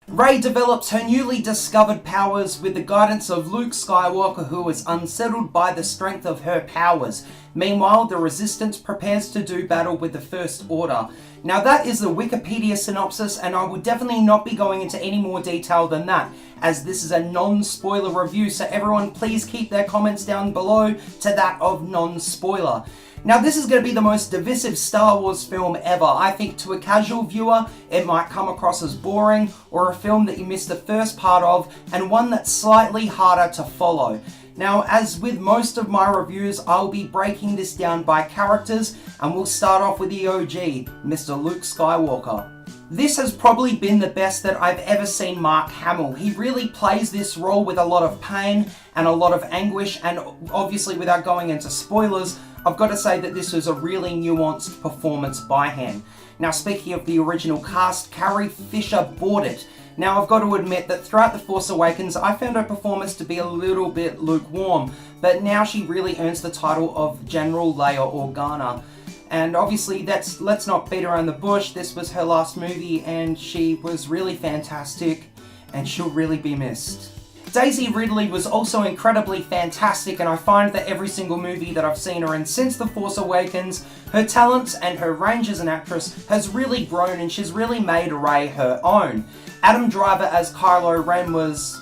Rey develops her newly discovered powers with the guidance of Luke Skywalker, who is unsettled by the strength of her powers. Meanwhile, the Resistance prepares to do battle with the First Order. Now that is the Wikipedia synopsis, and I will definitely not be going into any more detail than that, as this is a non-spoiler review, so everyone please keep their comments down below to that of non-spoiler. Now this is going to be the most divisive Star Wars film ever. I think to a casual viewer, it might come across as boring, or a film that you missed the first part of, and one that's slightly harder to follow. Now, as with most of my reviews, I'll be breaking this down by characters, and we'll start off with the OG, Mr. Luke Skywalker. This has probably been the best that I've ever seen Mark Hamill. He really plays this role with a lot of pain and a lot of anguish, and obviously without going into spoilers, I've got to say that this was a really nuanced performance by him. Now, speaking of the original cast, Carrie Fisher bought it. Now, I've got to admit that throughout The Force Awakens, I found her performance to be a little bit lukewarm, but now she really earns the title of General Leia Organa. And obviously, let's not beat around the bush, this was her last movie, and she was really fantastic, and she'll really be missed. Daisy Ridley was also incredibly fantastic, and I find that every single movie that I've seen her in since The Force Awakens, her talents and her range as an actress has really grown, and she's really made Rey her own. Adam Driver as Kylo Ren was...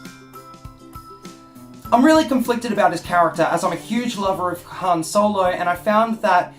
I'm really conflicted about his character, as I'm a huge lover of Han Solo, and I found that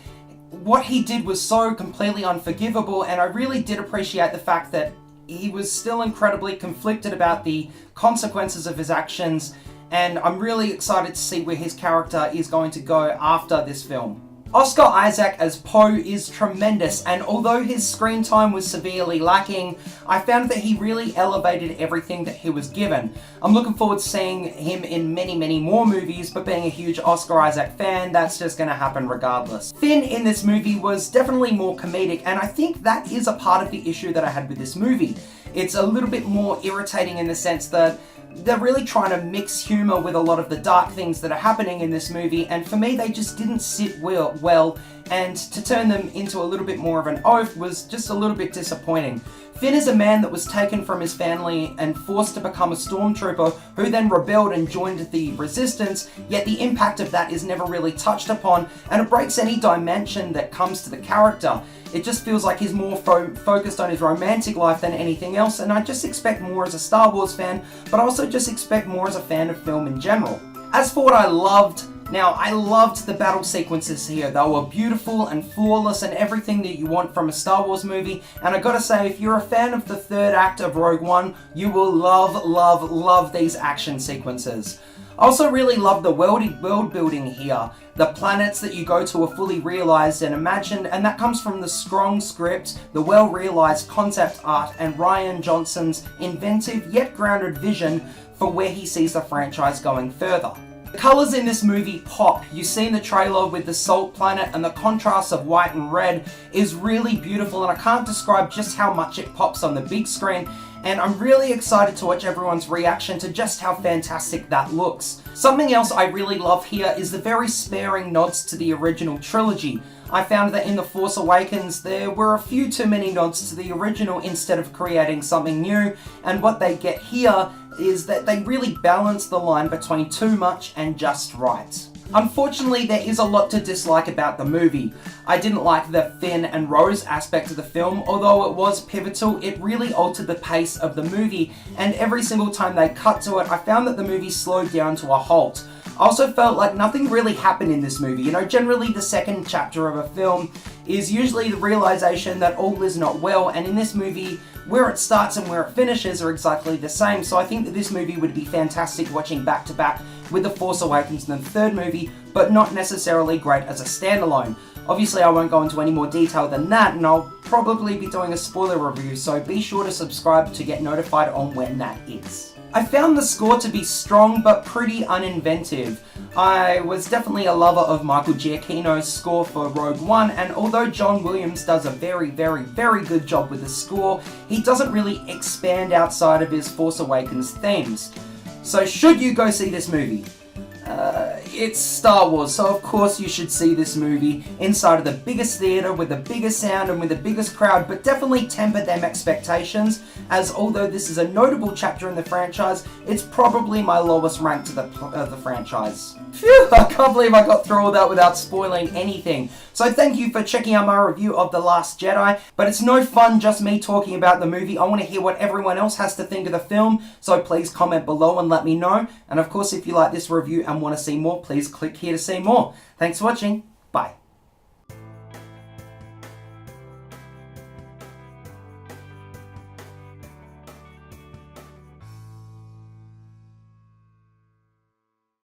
what he did was so completely unforgivable, and I really did appreciate the fact that he was still incredibly conflicted about the consequences of his actions, and I'm really excited to see where his character is going to go after this film. Oscar Isaac as Poe is tremendous, and although his screen time was severely lacking, I found that he really elevated everything that he was given. I'm looking forward to seeing him in many more movies, but being a huge Oscar Isaac fan, that's just going to happen regardless. Finn in this movie was definitely more comedic, and I think that is a part of the issue that I had with this movie. It's a little bit more irritating in the sense that they're really trying to mix humor with a lot of the dark things that are happening in this movie, and for me they just didn't sit well, and to turn them into a little bit more of an oath was just a little bit disappointing. Finn is a man that was taken from his family and forced to become a stormtrooper, who then rebelled and joined the Resistance, yet the impact of that is never really touched upon, and it breaks any dimension that comes to the character. It just feels like he's more focused on his romantic life than anything else, and I just expect more as a Star Wars fan, but I also just expect more as a fan of film in general. As for what I loved, now, I loved the battle sequences here. They were beautiful and flawless and everything that you want from a Star Wars movie. And I gotta say, if you're a fan of the third act of Rogue One, you will love these action sequences. I also really love the world building here. The planets that you go to are fully realized and imagined, and that comes from the strong script, the well-realized concept art, and Rian Johnson's inventive yet grounded vision for where he sees the franchise going further. The colours in this movie pop. You've seen the trailer with the salt planet, and the contrast of white and red is really beautiful, and I can't describe just how much it pops on the big screen, and I'm really excited to watch everyone's reaction to just how fantastic that looks. Something else I really love here is the very sparing nods to the original trilogy. I found that in The Force Awakens there were a few too many nods to the original instead of creating something new, and what they get here is that they really balance the line between too much and just right. Unfortunately, there is a lot to dislike about the movie. I didn't like the Finn and Rose aspect of the film. Although it was pivotal, it really altered the pace of the movie, and every single time they cut to it, I found that the movie slowed down to a halt. I also felt like nothing really happened in this movie. You know, generally the second chapter of a film is usually the realization that all is not well, and in this movie, where it starts and where it finishes are exactly the same. So I think that this movie would be fantastic watching back to back with The Force Awakens and the third movie, but not necessarily great as a standalone. Obviously I won't go into any more detail than that, and I'll probably be doing a spoiler review, so be sure to subscribe to get notified on when that is. I found the score to be strong but pretty uninventive. I was definitely a lover of Michael Giacchino's score for Rogue One, and although John Williams does a very good job with the score, he doesn't really expand outside of his Force Awakens themes. So should you go see this movie? it's Star Wars, so of course you should see this movie inside of the biggest theatre with the biggest sound and with the biggest crowd, but definitely temper them expectations, as although this is a notable chapter in the franchise, it's probably my lowest rank to the franchise. Phew, I can't believe I got through all that without spoiling anything. So thank you for checking out my review of The Last Jedi, but it's no fun just me talking about the movie. I want to hear what everyone else has to think of the film, so please comment below and let me know. And of course, if you like this review and want to see more, please click here to see more. Thanks for watching.